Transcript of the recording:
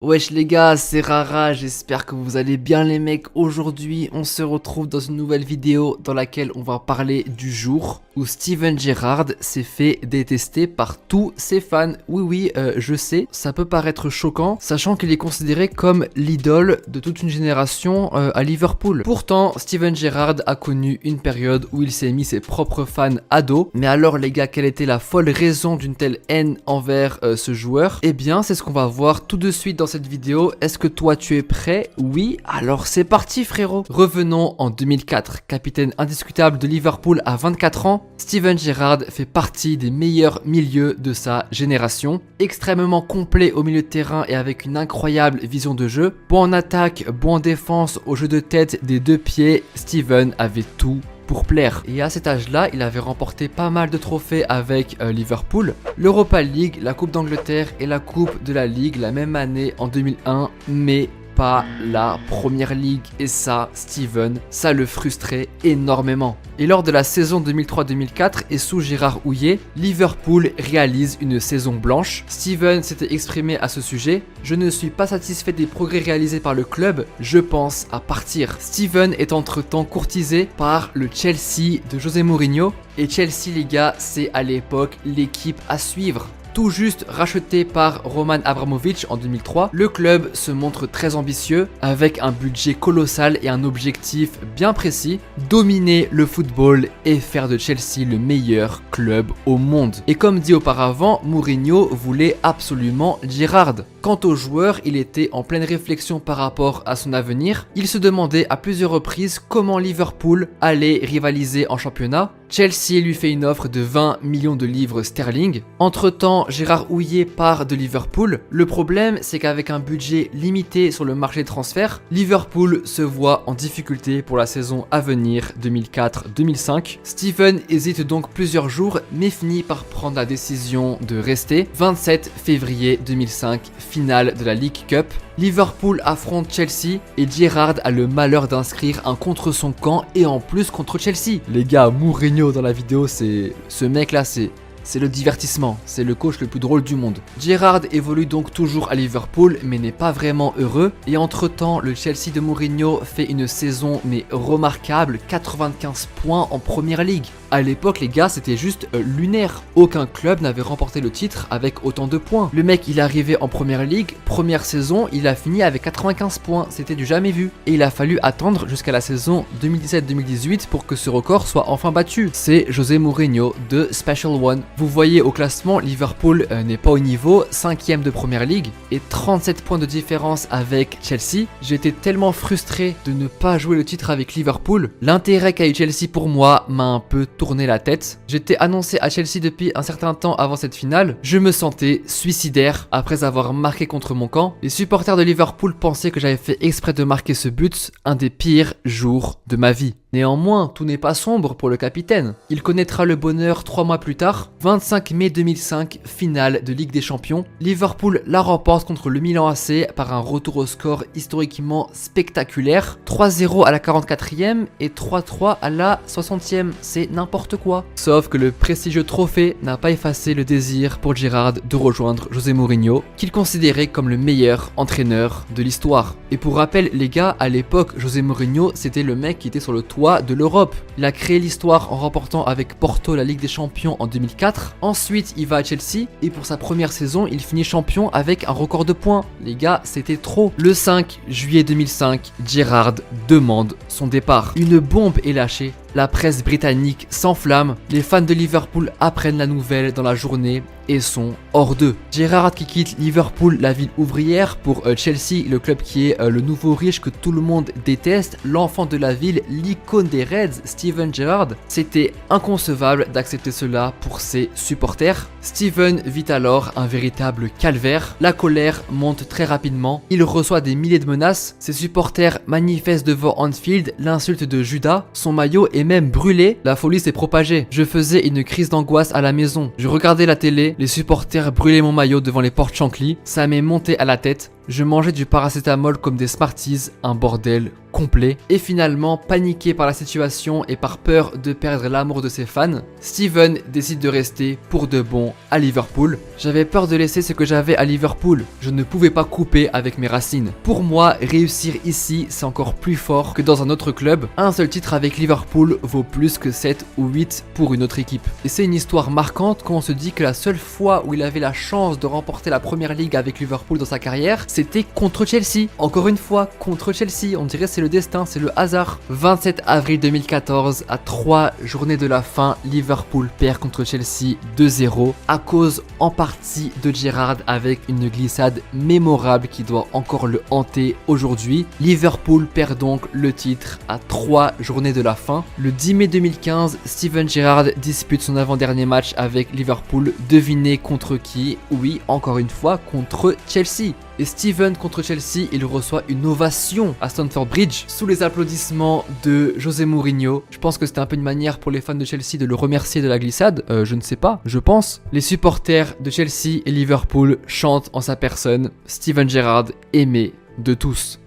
Wesh les gars, c'est Rara, j'espère que vous allez bien les mecs. Aujourd'hui, on se retrouve dans une nouvelle vidéo dans laquelle on va parler du jour où Steven Gerrard s'est fait détester par tous ses fans. Oui, je sais, ça peut paraître choquant, sachant qu'il est considéré comme l'idole de toute une génération à Liverpool. Pourtant, Steven Gerrard a connu une période où il s'est mis ses propres fans à dos. Mais alors les gars, quelle était la folle raison d'une telle haine envers ce joueur? Eh bien, c'est ce qu'on va voir tout de suite dans cette vidéo. Est-ce que toi tu es prêt? Oui, alors c'est parti frérot. Revenons en 2004, capitaine indiscutable de Liverpool à 24 ans, Steven Gerrard fait partie des meilleurs milieux de sa génération. Extrêmement complet au milieu de terrain et avec une incroyable vision de jeu. Bon en attaque, bon en défense, au jeu de tête des deux pieds, Steven avait tout pour plaire. Et à cet âge-là, il avait remporté pas mal de trophées avec Liverpool, l'Europa League, la Coupe d'Angleterre et la Coupe de la Ligue la même année en 2001, mais pas la Première Ligue. Et ça, Steven, ça le frustrait énormément. Et lors de la saison 2003-2004 et sous Gérard Houllier, Liverpool réalise une saison blanche. Steven s'était exprimé à ce sujet: je ne suis pas satisfait des progrès réalisés par le club, je pense à partir. Steven est entre-temps courtisé par le Chelsea de José Mourinho. Et Chelsea, les gars, c'est à l'époque l'équipe à suivre. Tout juste racheté par Roman Abramovich en 2003, le club se montre très ambitieux avec un budget colossal et un objectif bien précis: dominer le football et faire de Chelsea le meilleur club au monde. Et comme dit auparavant, Mourinho voulait absolument Gerrard. Quant au joueur, il était en pleine réflexion par rapport à son avenir. Il se demandait à plusieurs reprises comment Liverpool allait rivaliser en championnat. Chelsea lui fait une offre de 20 millions de livres sterling. Entre-temps, Gérard Houllier part de Liverpool. Le problème, c'est qu'avec un budget limité sur le marché de transfert, Liverpool se voit en difficulté pour la saison à venir 2004-2005. Steven hésite donc plusieurs jours, mais finit par prendre la décision de rester. 27 février 2005, finale de la League Cup. Liverpool affronte Chelsea et Gerrard a le malheur d'inscrire un contre son camp et en plus contre Chelsea. Les gars, Mourinho dans la vidéo, c'est ce mec là, c'est le divertissement, c'est le coach le plus drôle du monde. Gerrard évolue donc toujours à Liverpool mais n'est pas vraiment heureux. Et entre temps, le Chelsea de Mourinho fait une saison mais remarquable, 95 points en Première Ligue. À l'époque les gars, c'était juste lunaire. Aucun club n'avait remporté le titre avec autant de points. Le mec il est arrivé en Première Ligue, première saison, il a fini avec 95 points, c'était du jamais vu. Et il a fallu attendre jusqu'à la saison 2017-2018 pour que ce record soit enfin battu. C'est José Mourinho de Special One. Vous voyez au classement, Liverpool n'est pas au niveau, 5ème de Première Ligue et 37 points de différence avec Chelsea. J'étais tellement frustré de ne pas jouer le titre avec Liverpool. L'intérêt qu'a eu Chelsea pour moi m'a un peu tourné la tête. J'étais annoncé à Chelsea depuis un certain temps avant cette finale. Je me sentais suicidaire après avoir marqué contre mon camp. Les supporters de Liverpool pensaient que j'avais fait exprès de marquer ce but, un des pires jours de ma vie. Néanmoins, tout n'est pas sombre pour le capitaine. Il connaîtra le bonheur 3 mois plus tard, 25 mai 2005, finale de Ligue des Champions. Liverpool la remporte contre le Milan AC par un retour au score historiquement spectaculaire. 3-0 à la 44e et 3-3 à la 60e, c'est n'importe quoi. Sauf que le prestigieux trophée n'a pas effacé le désir pour Gerrard de rejoindre José Mourinho, qu'il considérait comme le meilleur entraîneur de l'histoire. Et pour rappel les gars, à l'époque, José Mourinho c'était le mec qui était sur le toit de l'Europe. Il a créé l'histoire en remportant avec Porto la Ligue des Champions en 2004. Ensuite, il va à Chelsea et pour sa première saison, il finit champion avec un record de points. Les gars, c'était trop. Le 5 juillet 2005, Gerrard demande son départ. Une bombe est lâchée. La presse britannique s'enflamme, les fans de Liverpool apprennent la nouvelle dans la journée et sont hors d'eux. Gerrard qui quitte Liverpool, la ville ouvrière, pour Chelsea, le club qui est le nouveau riche que tout le monde déteste, l'enfant de la ville, l'icône des Reds, Steven Gerrard. C'était inconcevable d'accepter cela pour ses supporters. Steven vit alors un véritable calvaire. La colère monte très rapidement. Il reçoit des milliers de menaces. Ses supporters manifestent devant Anfield l'insulte de Judas. Son maillot est même brûlé. La folie s'est propagée. Je faisais une crise d'angoisse à la maison. Je regardais la télé. Les supporters brûlaient mon maillot devant les portes Shankly. Ça m'est monté à la tête. Je mangeais du paracétamol comme des Smarties, un bordel complet. Et finalement, paniqué par la situation et par peur de perdre l'amour de ses fans, Steven décide de rester pour de bon à Liverpool. J'avais peur de laisser ce que j'avais à Liverpool. Je ne pouvais pas couper avec mes racines. Pour moi, réussir ici, c'est encore plus fort que dans un autre club. Un seul titre avec Liverpool vaut plus que 7 ou 8 pour une autre équipe. Et c'est une histoire marquante quand on se dit que la seule fois où il avait la chance de remporter la première ligue avec Liverpool dans sa carrière, c'était contre Chelsea. Encore une fois, contre Chelsea. On dirait c'est le destin, c'est le hasard. 27 avril 2014, à 3 journées de la fin, Liverpool perd contre Chelsea 2-0 à cause en partie de Gerrard avec une glissade mémorable qui doit encore le hanter aujourd'hui. Liverpool perd donc le titre à 3 journées de la fin. Le 10 mai 2015, Steven Gerrard dispute son avant-dernier match avec Liverpool. Devinez contre qui? Oui, encore une fois, contre Chelsea. Et Steven contre Chelsea, il reçoit une ovation à Stamford Bridge sous les applaudissements de José Mourinho. Je pense que c'était un peu une manière pour les fans de Chelsea de le remercier de la glissade. Je ne sais pas, je pense. Les supporters de Chelsea et Liverpool chantent en sa personne Steven Gerrard, aimé de tous.